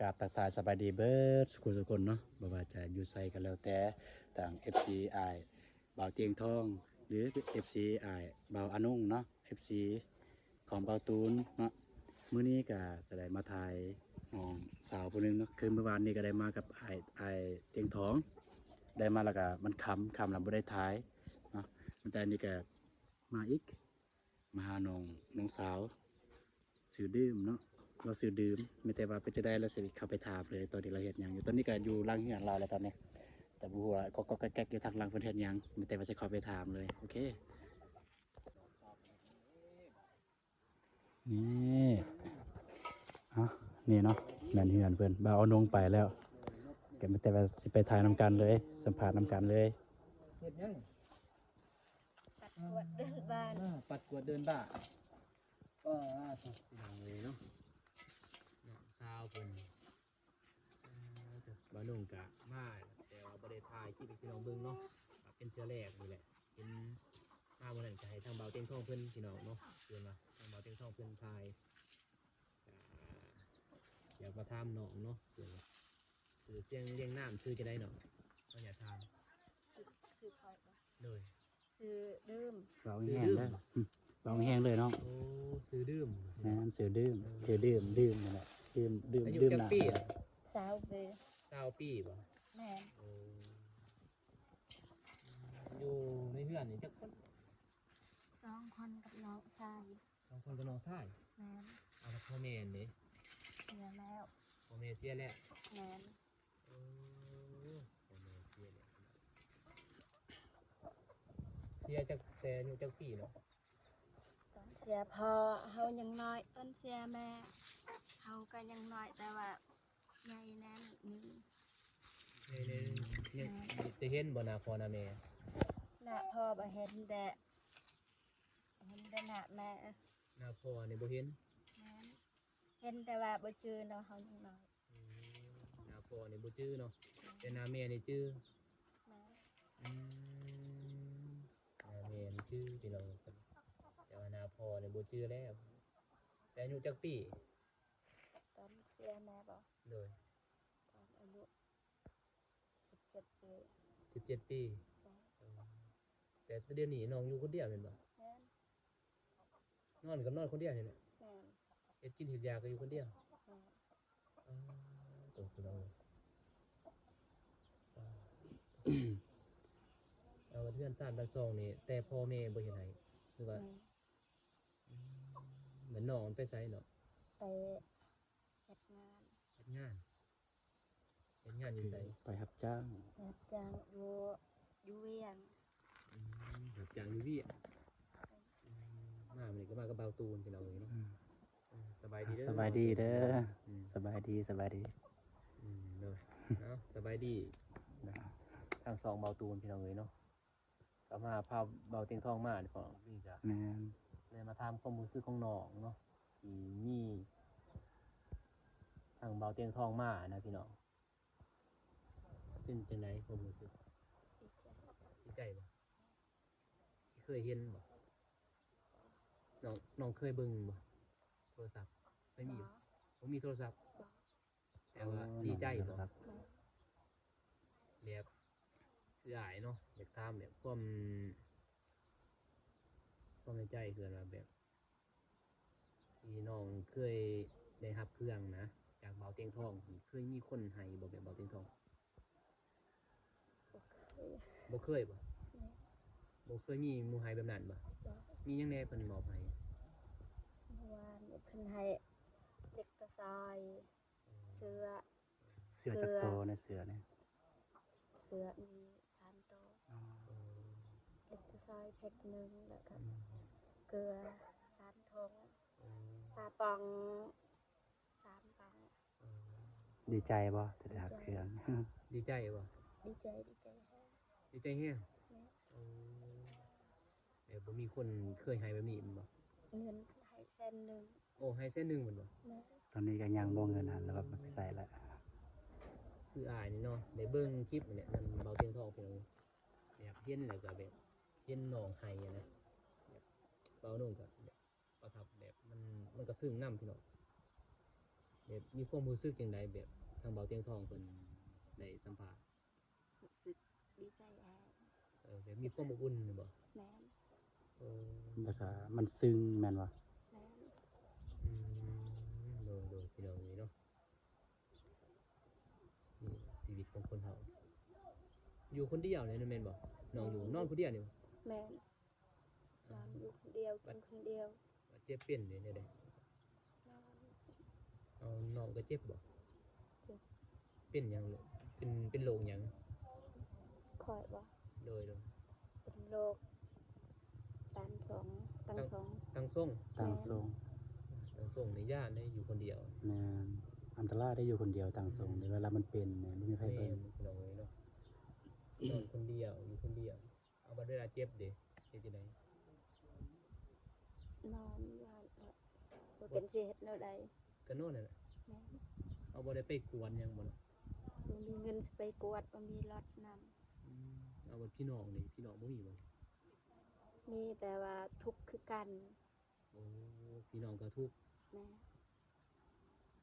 กราบทักทายสบายดีเบิร์ดสุกคนเนาะบ่ว่าจะอยู่ไสกันแล้วแต่ต่าง FC อายบ่าวเตียงทองหรือ FC อายบ่าวอานุ่งเนาะ FC ของบ่าวตูนเนาะมื้อนี้ก็จะได้มาถ่ายน้องสาวผู้หนึงเนาะคือเมื่อวานนี้ก็ได้มากับอายเตียงทองได้มาแล้วก็มันค่ำแล้วบ่ได้ถ่ายเนาะแต่อันนี้ก็มาอีกมาหาน้องสาวสื่อดื่มเนาะ เราซื้อดื่มไม่แต่ว่าไปจะได้เราสิเข้าไปถามเลยตอนที่เราเห็นยังอยู่ตอนนี้ก็อยู่หลังเหือนเราแล้วตอนนี้แต่บัวก็แก๊กอยู่ทางหลังเพิ่นเฮ็ดยังไม่แต่ว่าจะเข้าไปถามเลยโอเคนี่ฮะนี่เนาะแม่นเหือนเพิ่นบ่าวเอานงไปแล้วก็ไม่แต่ว่าสิไปถ่ายนำกันเลยสัมภาษณ์นำกันเลย เฮ็ดยัง ปัดกวดเดินบ้าน ปัดกวดเดินบ้าก็ถูกอย่างเลยเนาะซาวเพิ่นบ้านนุ่งกะมาแต่ว่าบ่ได้ถ่ายคลิปให้พี่น้องเบิ่งเนาะเป็นเทื่อแรกนี่แหละเป็นมาวันนั้นก็ให้ทางเบาเต็งทองเพิ่นพี่น้องเนาะเพิ่นว่าทางเบาเต็งทองเพิ่นถ่ายอยากมาถามน้องเนาะเพิ่นชื่อเสียงเรียงน้ำชื่อจะได้เนาะก็อยากถาม ซื้อคอยบ่ เลย ซื้อดื่ม เราแห้งเลยเราแห้งเลยเนาะ โอ้ซื้อดื่ม นั่นซื้อดื่มนั่นแหละดื่ม อายุ ดื่ม จัก น้ ปีอะ สาวเบ 20 ปีบ่ แม่น โอ้อยู่ในเฮือนนี่จักคน 2 คนกับน้องชาย 2 คนกับน้องชาย แม่น เอาแล้วพ่อแม่นี่ เสียแล้ว พ่อแม่เสียแล้ว แม่น โอ้พ่อแม่เสียแล้วเสียจักแต่อายุจักปีเนาะ ตอนเสียพ่อเฮายังน้อยตอนเสียแม่เฮาก็ยังน้อยแต่ว่าใหญ่แน่นมี ในยังจะเห็นบ่หน้าพ่อหน้าแม่ หน้าพ่อบ่เห็นแต่หน้าแม่ หน้าพ่อนี่บ่เห็น แม่นเห็นแต่ว่าบ่จือเนาะเฮายังน้อย อืมหน้าพ่อนี่บ่จื้อเนาะแต่หน้าแม่นี่จื้อ แม่น อืมหน้าแม่นี่จื้อพี่น้องกันแต่ว่าหน้าพ่อนี่บ่จื้อแล้วแต่อายุจักปี ตอนเสียแม่บ่ เลย ตอนอายุ17 ปี 17 ปี แม่น แต่เดี๋ยวนี้น้องอยู่คนเดียวแม่นบ่ แม่น นอนกับนอนคนเดียวนี่แหละ แม่น เฮ็ดกินเฮ็ดยาก็อยู่คนเดียว แม่น โอ้พี่น้องเอาเพื่อนซ่านบ้านซองนี่แต่พ่อแม่บ่เฮ็ดให้คือว่า แม่น เหมือนน้องมันไปไสเนาะ ไปเฮ็ดงาน เฮ็ดงานเฮ็ดงานอยู่ไส ำไปรับจ้าง รับจ้างอยู่เวียง รับจ้างอยู่เวียมามื้อนี้ก็มากับเบาตูนพี่น้องเอ้ยเนาะสบายดีเด้อ สบายดีเด้อ อืม สบายดีเนาะเนาะสบายดีทางสองเบาตูนพี่น้องเอ้ยเนาะก็มาพาเบาเตียงทองมานี่ของนี่จ้ะ แม่น เลยมาถามความรู้สึกของน้องเนาะที่มีทางเบาเตียงทองมานะพี่น้องเป็นจังไดความรู้สึก ดีใจ ดีใจบ่เคยเห็นบ่น้องเคยเบิ่งบ่โทรศัพท์ไม่มี บ่ ผมมีโทรศัพท์ บ่ แต่ว่าดีใจบ่ ครับ แบบคืออายเนาะอยากถามแบบความในใจคือว่าแบบที่น้องเคยได้รับเครื่องนะจากเบาเตียงทองเคยมีคนให้บ่แบบเบาเตียงทอง บ่เคย บ่เคยบ่ แม่ บ่เคยมีหมู่ให้แบบนั้นบ่ บ่ มีหยังแหน่เพิ่นมอบให้ เมื่อวานเพิ่นให้เด็กกระซอยเสื้อ เสือจักรโตในเสือเนี่ย เสื้อมี3ตัว อ๋อ เด็กกระซอยเพชรหนึงแล้วก็เกลือ3ถุงปลาปอง3ปัง ดีใจบ่จะได้รับเครื่อง ดีใจบ่ ดีใจแฮะ ดีใจแฮง แม่ แบบบ่มีคนเคยให้แบบนี้แม่นบ่ เงินให้แสนหนึง โอ้ให้แสนหนึงแม่นบ่ แม่ ตอนนี้ก็ยังบ่เงินหันแล้วก็ไปใส่แล้ว คืออายนี่เนาะได้เบิ่งคลิปเนี่ยมันเบาเตียงทองพี่น้องแบบเห็นแล้วก็แบบเห็นน้องให้อะนะแบบเบานุ่งก็แบบประทับแบบมันก็ซึ้งนำพี่น้อง แบบมีความรู้สึกจังไดแบบทางเบาเตียงทองเพิ่นได้สัมภาษณ์ รู้สึกดีใจแฮง แบบมีความอบอุ่นนี่บ่ แม่น เออ แล้วก็มันซึ้งแม่นบ่ แม่น อืมโดยพี่น้องนี่เนาะนี่ชีวิตของคนเฮาอยู่คนเดียวเลยนะแม่นบ่น้องอยู่นอนคนเดียวนี่บ่ แม่นนอนอยู่คนเดียวกินคนเดียว ว่าเจ็บเป็นนี่ได้ นอน เอาน้องก็เจ็บบ่ เจ็บ เป็นหยังลูกเป็นโรคหยัง คอยบ่ โดย เป็นโรคตันสองตังสอง ตั้งส่ง ต่างทรง ตั้งส่งในย่านได้อยู่คนเดียว แม่นอันตรายได้อยู่คนเดียวต่างทรงเวลามันเป็นเนี่ยบ่มีไผ แม่ เบิ่ง พี่น้องเอ้ยเนาะนอนคนเดียวอยู่คนเดียว เอาบัดเวลาเจ็บเด้เฮ็ดจังได๋ นอนว่าบ่เป็นสิเฮ็ดแนวใด ก็นอนนั่นแหละ แม่น เอาบ่ได้ไปกวนหยังบ่เนาะ บ่มีเงินสิไปกวดบ่มีรถนำ เอาบัดพี่น้องนี่พี่น้องบ่มีบ่ มีแต่ว่าทุกข์คือกัน โอ้พี่น้องก็ทุกข์ แม่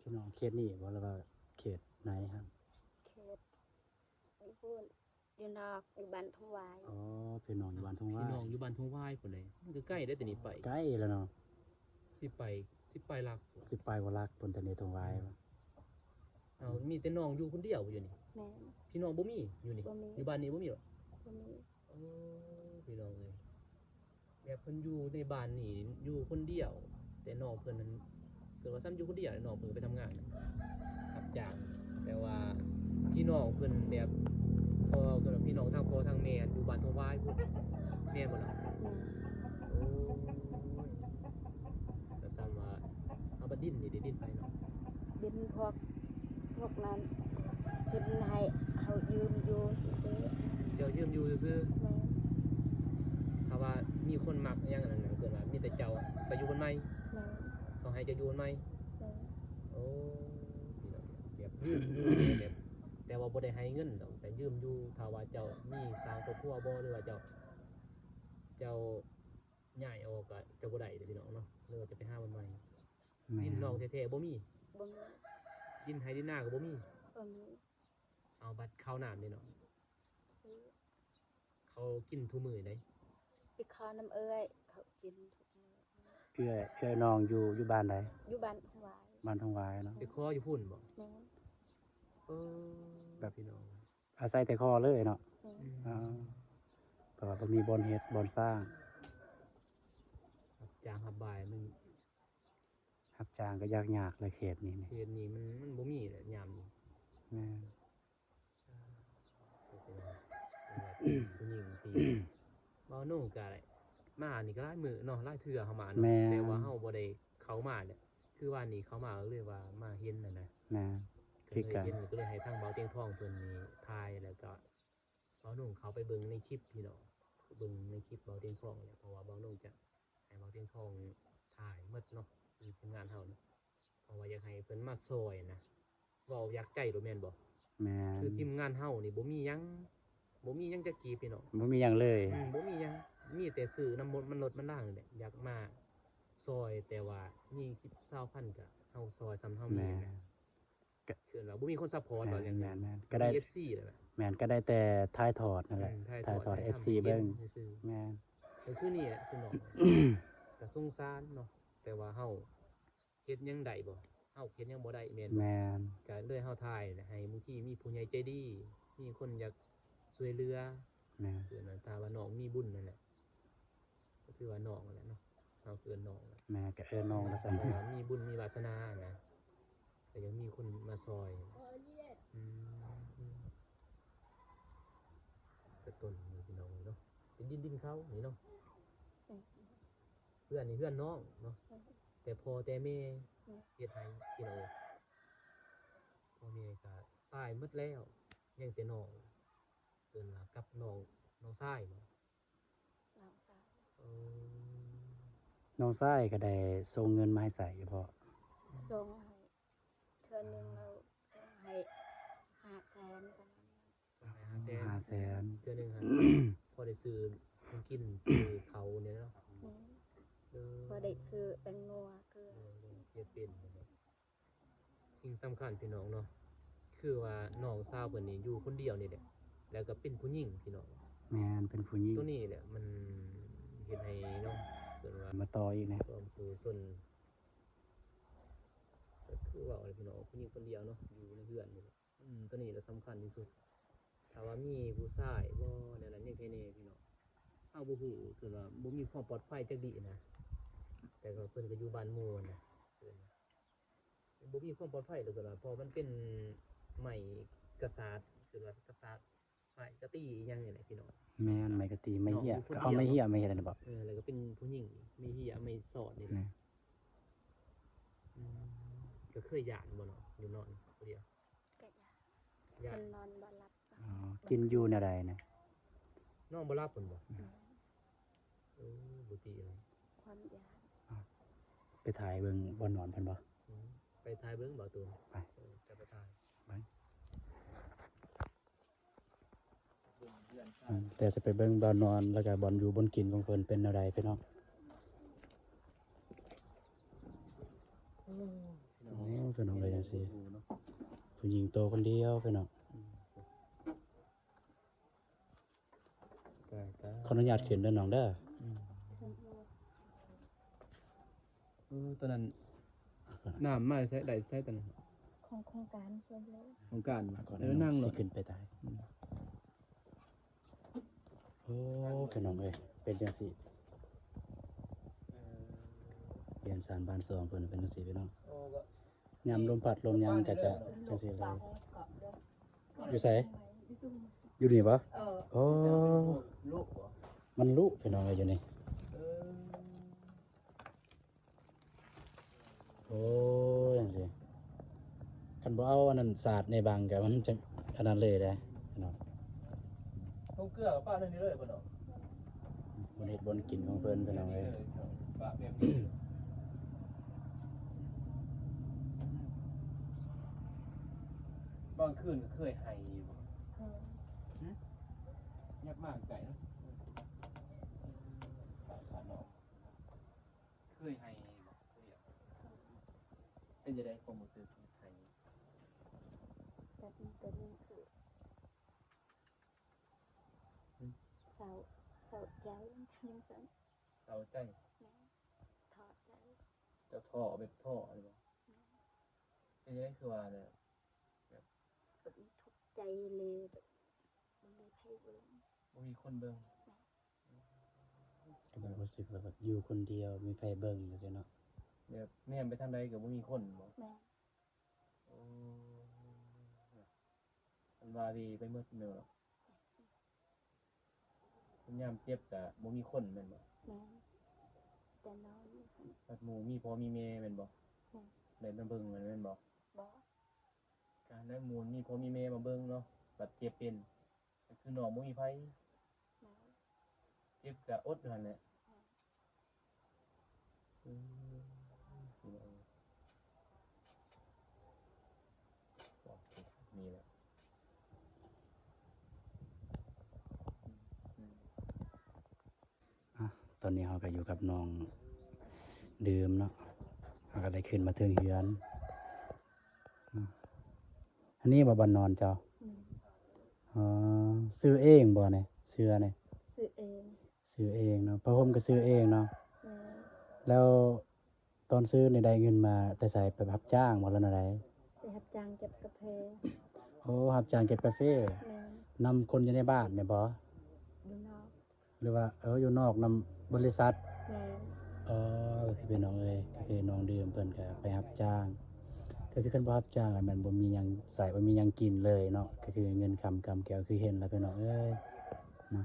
พี่น้องเขตนี้บ่แล้วว่าเขตไหนครับ เขตไอ้พูดอยู่นอกอยู่บ้านทองหวาย อ๋อพี่น้องอยู่บ้านทุ่งว่า พี่น้องอยู่บ้านทุ่งวายพุ่นเลยมันก็ใกล้ได้แต่นี่ไป ใกล้แล้วเนาะ สิไปลัก สิไปบ่รักบนทะเลทุ่งวายบ่ เอามีแต่น้องอยู่คนเดียวอยู่นี่ แม่ พี่น้องบ่มีอยู่นี่ บ่มี อยู่บ้านนี้บ่มีหรอก บ่มี โอ้พี่น้องเอ้ยแบบเพิ่นอยู่ในบ้านนี่อยู่คนเดียว แต่น้องเพิ่นนั้นเกิดว่าซ้ำอยู่คนเดียวน้องเพิ่นก็ไปทำงานรับจ้างแต่ว่าพี่น้องเพิ่นแบบพอเกิดว่าพี่น้องทางพ่อทางแม่อยู่บ้านทุ่งวายพุ่นแม่นบ่ล่ะ แม่ โอ้ยก็ซ้ำว่าเอาบัดดินนี่ได้ดินไปเนาะ ดินพวกนั้นดินให้เฮายืมอยู่ซื่อ เจ้ายืมอยู่ซื่อ ๆแม่ ๆถ้าว่ามีคนมักอหยังนั้นน่ะเกิดว่ามีแต่เจ้าไปอยู่คนใหม่ แม่ เขาให้เจะอยู่คนใหม่ แม่ โอ้พี่น้องแบบยืมอยู่แบบแต่ว่าบ่ได้ให้เงินดอกแต่ยืมอยู่ถ้าว่าเจ้ามีสร้างครอบครัวบ่หรือว่าเจ้าย้ายออกก็เจ้าบ่ได้เด้อพี่น้องเนาะหรือว่าจะไปหาคนใหม่ แม่ ดินนองแท้ๆบ่มี บ่มี ดินไห้ดินนาก็บ่มี บ่มี เอาบัดข้าวน้ำนี่เนาะ ซื้อ เขากินทุกมื้อได้ ไปขอน้ำเอ้ยเขากินทุกมื้อ เอื้อยน้องอยู่บ้านใด อยู่บ้านทองหวาย บ้านทุ่งวายเนาะ ไปขออยู่พุ่นบ่ แม่ เออแบบพี่น้อง อาศัยแต่คอเลยเนาะ แม่ อ๋อเพราะว่าบ่มีบ่อนเฮ็ดบ่อนสร้าง รับจ้างรับบายมัน รับจ้างก็ยากๆเลยเขตนี้นี่ เขตนี้มันบ่มีแหละยามนี้ แม่น เป็นผู้หญิงที่บ่นุ่งก็ได้มานี่ก็หลายมื้อเนาะหลายเทื่อเฮามาเนาะแต่ว่าเฮาบ่ได้เข้ามาเนี่ยคือว่านี่เขามาก็เลยว่ามาเห็นน่ะนะ แม่น ก็เลยเห็นก็เลยให้ทางเบาเตียงทองเพิ่นนี่ถ่ายแล้วก็เบานุ่งเขาไปเบิ่งในคลิปพี่น้องเบิ่งในคลิปเบาเตียงทองเนี่ยเพราะว่าเบานุ่งจะให้เบาเตียงทองถ่ายหมดเนาะมีทีมงานเฮานะเพราะว่าอยากให้เพิ่นมาซอยนะเว้าอยากใจโดแม่นบ่ แม่น คือทีมงานเฮานี่บ่มีหยังจักกีพี่น้อง บ่มีหยังเลย บ่มีหยังมีแต่ซื้อน้ำมนต์มันลดมันล่างนี่แหละอยากมาซอยแต่ว่ามี10-20,000ก็เฮาซอยซ้ำเฮามี แม่น นะคือเราบ่มีคนซัพพอร์ตว่าอย่าง แม่ นั้น นแม่นก็ได้ มี FC แหละ แม่นก็ได้แต่ถ่ายทอดนั่นแหละถ่ายทอด FC เบิ่ง ซื่อ แม่น ๆก็คือนี่แหละคือน้องก็สงสารเนาะแต่ว่าเฮาเฮ็ดหยังได้บ่เฮาเฮ็ดหยังบ่ได้แม่นบ่ แม่น ก็เลยเฮาถ่ายนะให้บางทีมีผู้ใหญ่ใจดี มีคนอยากช่วยเหลือ แม่น คือนั้นถ้าว่าน้องมีบุญนั่นแหละก็คือว่าน้องนั่นแหละเนาะเฮาเกินน้องนั่น แม่ก็เอิ้นน้องละซั่น เพราะว่ามีบุญมีวาสนานะแต่ยังมีคนมาซอยอืมกระต้นนี่พี่น้องเนาะเป็นดินเขานี่เนาะ แม่ เพื่อนนี่เพื่อนน้องเนาะแต่พอแต่แม่ แม่ เฮ็ดให้พี่น้องพ่อแม่ก็ตายหมดแล้วยังแต่น้องเกินว่ากับน้องชายบ่ น้องสาว เออ น้องชายก็ได้ส่งเงินมาให้ใส่อยู่พอ ส่งให้เทื่อหนึงเราส่งให้500,000ประมาณนั้น ส่งให้500,000 500,000 เทื่อหนึงฮะ พอได้ซื้อของกินซื้อเขาวเนี่ยเนาะ แม่ เออ พอได้ซื้อแตงนัวเกลือ เจ็บเป็นนะครับชี สิ่งสำคัญพี่น้องเนาะคือว่าน้องสาวเพิ่นนี่อยู่คนเดียวนี่แหละแล้วก็เป็นผู้หญิงพี่น้อง แม่นเป็นผู้หญิง ตัวนี้แหละมันเฮ็ดให้เนาะเกิดว่า มาต่ออีกนะ ความสู่ส่วนก็คือว่าอะไรพี่น้องผู้หญิงคนเดียวเนาะอยู่ในเรือนนี่แหละตัวนี้แหละสำคัญที่สุดถ้าว่ามีผู้ชายบ่เนี่ยนั้นยังแค่นี้พี่น้องเฮาบ่ฮู้คือว่าบ่มีความปลอดภัยจักดีนะแต่ก็เพิ่นก็อยู่บ้านหมู่นะเพิ่นบ่มีความปลอดภัยเลยก็ว่าเพราะมันเป็นไม้กษัตริย์คือว่ากษัตริย์ไม้กะตีอีหยังนี่แหละพี่น้อง แม่นไม้กะตีไม้เหี้ย น้องอยู่คนเดียว เอาไม้เหี้ยไม่เฮ็ดอันนี้บ่ แล้วก็เป็นผู้หญิงมีเหียไม่สอดนี่แห นะ ละก็เคยหยาดบ่เนาะอยู่นอนผู้เดียว ก็อหยา ยากค ด นนอนบ่หลับก็ อ๋อกินอยู่แนวใดนะ นอนบ่หลับเพิ่นบ่ แม่น บ่ตีเลย ความอยาก ไปถ่ายเบิ่งบ่นอนเพิ่นบ่ ไปทายเบิ่งบ่ตูน ไป จะไปทาย ไปแต่จะไปเบิ่งบ่นอนแล้วก็บ่อยู่บนกินของเพิ่นเป็นแนวใดพี่น้องโอ้พี่น้องเลยจังซี่ผู้หญิงโตคนเดียวพี่น้อง ขออนุญาตขึ้นเด้อน้องเด้อ ตอนนั้นน้ำมาใช้ได้ใช้ตอนนั้น ของโครงการส่วนเลย ของการ ก่อน นั่ง สิ รถ ขึ้นไปตายโอ้พี่น้องเอ้ยเป็นจังซี่เปลี่ยนสารบ้านสองเพิ่นเป็นจังซี่พี่น้องยามลมพัดลมยางก็จะจังซี่เลยอยู่ไสอยู่นี่บ่โอ้ ลูกบ่ มันลุพี่น้องเอ้ยอยู่นี่โอ้จังซี่คันบ่เอาอันนั้นสาดในบังก็มันจะอันนั้นเลยเด้พี่น้อง เขาเกลือกับป้าเท่านี้เลยบ่เนาะ บนเฮ็ดบนกินของเพิ่นพี่น้องเอ้ย ป้าแบบนี้บางคืนก็เคยให้อยู่บ่ ยับมากไก่เนาะสารนอกเคยให้บอกเคยเป็นจะได้ความรู้สึกให้ แต่เป็นนึงคือเศร้าใจยังสั่น เศร้าใจ แม่ถอดใจ เจ้าท่อแบบท่ออะไรบอกเป็นจะได้คือว่าเนี่ย แบบทุกข์ใจเลยแบบมันเลยไพ่เบิ่ง บ่มีคนเบิ่ง ก็แบบรู้สึกว่าแบบอยู่คนเดียวมีไผเบิ่งจังซี่เนาะ แบบแม่นไปทางใดก็บ่มีคนบอก แม่ โอ้มันว่าดีไปหมดเนาะยามเจ็บก็บ่มีคนแม่นบ่ แม่แต่นอนอยู่หั่น บัดหมู่มีพ่อมีแม่แม่นบ่ แม่ ได้มาเบิ่งแม่นบ่ บ่ การได้หมูลมีพ่อมีแม่มาเบิ่งเนาะบัดเจ็บเป็นก็คือน้องบ่มีไผ แม่ เจ็บก็อดอยู่หั่นแหละ แม่ นี่แหละ อ่ะตอนนี้เราก็อยู่กับน้องดื่มเนาะเราก็ได้ขึ้นมาถึงเฮือนอันนี้บ่บ่นอนเจ้า อืม อ๋อซื้อเองบ่เนี่ยเสื้อเนี่ย ซื้อเอง ซื้อเองเนาะผ้าห่มก็ซื้อเองเนาะ แม่ แล้วตอนซื้อนี่ได้เงินมาแต่ใส่ไปรับจ้างบ่แล้วอะไร ไปรับจ้างเก็บกาแฟ โอ้รับจ้างเก็บกาแฟ แม่ นำคนอยู่ในบ้านเนี่ยบ่ อยู่นอก หรือว่าอยู่นอกนำบริษัท แม่ ก็คือเป็นน้องเลยก็คือน้องดื่มเพิ่นก็ไปรับจ้างก็คือคันบ่รับจ้างมันบ่มีหยังใส่บ่มีหยังกินเลยเนาะก็คือเงินคำแก้วคือเห็นแล้วพี่น้องเอ้ยเนาะ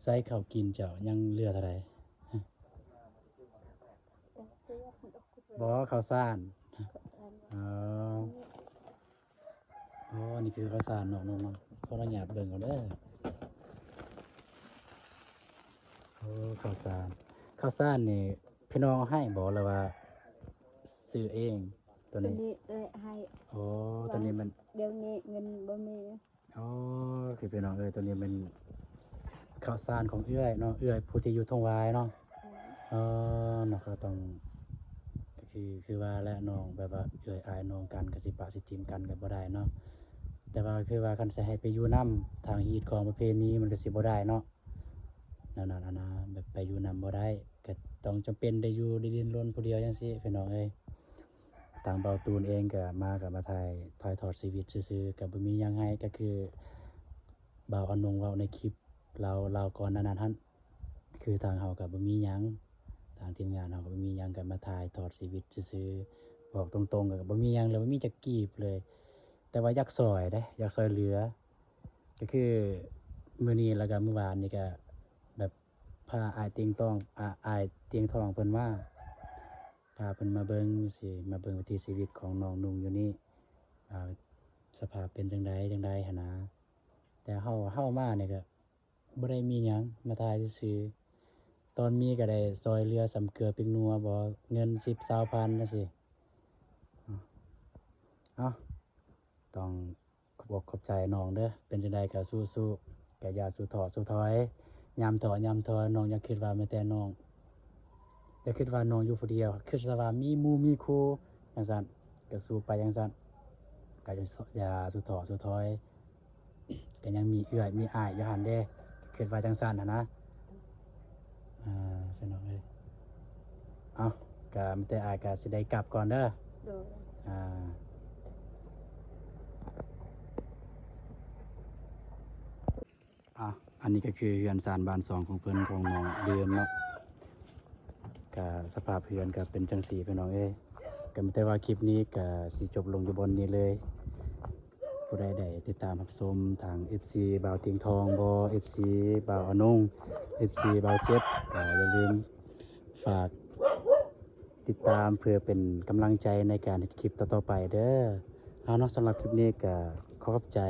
ใส่ข้าวกินเจ้ายังเหลือเท่าใด แต่เสื้อมันออกกู บ่ข้าวสาร ก็อัน อ๋อนี่คือข้าวสารเนาะน้องๆขออนุญาตเบิ่งก่อนเด้อข้าวสารนี่พี่น้องให้บ่หรือว่าซื้อเองตัว ตัว นี้ นี้เลยให้ ตัวนี้มัน เดี๋ยวนี้เงินบ่มี คือพี่น้องตัวนี้เป็นข้าวสารของเอื้อยเนาะเอื้อยผู้ที่อยู่ทงวายเนาะเนาะก็ต้องก็ คือว่าและน้องแบบว่าเอื้อยอายน้องกันก็สิปะสิทิมกันก็บ่ได้เนาะแต่ว่าคือว่าคันสิให้ไปอยู่นํทางฮีตของประเพณีมันก็สิบ่ได้เนาะนั่นๆๆๆแบบไปอยู่นํบ่ได้ก็ต้องจำเป็นได้อยู่ได้ดิ้นรนผู้เดียวจังซี่พี่น้องเอ้ยทางเบาตูนเองก็มาถ่ายทอดชีวิตซื่อๆก็บ่มีหยังให้ก็คือบ่าวอนงเว้าในคลิปเราก่อนหน้านั้นหั่นคือทางเฮาก็บ่มีหยัง ทางทีมงานเราก็บ่มีหยังกันมาถ่ายทอดชีวิตซื่อๆบอกตรงๆก็บ่มีหยังเลยบ่มีจักกีบเลย แต่ว่าอยากซอยเด้อยากซอยเหลือ ก็คือมื้อนี้แล้วก็มื้อวานนี่ก็แบบพาอ้ายเตียงตองอ้ายเตียงทองเพิ่นมาพาเพิ่นมาเบิ่งสิมาเบิ่งวิถีชีวิตของน้องนุ่งอยู่นี่อ่าสภาพเป็นจั่งใดหั้นนะแต่เฮามานี่ก็บ่ได้มีหยังมาถ่ายซื่อๆ ตอนมีก็ได้ซอยเรือสำเกลือปิงนัวบ่เงิน10-20,000จังซี้เอ้าต้องขอบอกขอบใจน้องเด้อเป็นจังใดก็สู้ๆก็อย่าสู้ท้อสู้ถอยยามท้อยามถอยน้องอย่าคิดว่าแม้แต่น้องอย่าคิดว่าน้องอยู่ผู้เดียวคิดซะว่ามีหมู่มีครูจังซั่นก็สู้ไปจังซั่นก็อย่าสู้ท้อสู้ถอยก็ยังมีเอื้อยมีอ้ายอยู่หั่นเด้คิดว่าจังซั่นหั้นนะพี่น้องเอ้ย เอาก็มีแต่อายก็สิได้กลับก่อนเด้อโดยอ่าอันนี้ก็คือเรือนซานบ้าน2ของเพิ่นของน้องเดือนเนาะก็สภาพเรือนก็เป็นจังซี่พี่น้องเอ้ยก็มีแต่ว่าคลิปนี้ก็สิจบลงอยู่บนนี้เลยผู้ใดได้ติดตามรับชมทาง FC บ่าวเตียงทองบ่ FC บ่าวอนง FC บ่าวเจ็บก็อย่าลืมฝาก ติดตามเพื่อเป็นกำลังใจในการเฮ็ดคลิปต่อๆไปเด้อเอาเนาะสำหรับคลิปนี้ก็ขอขอบใจ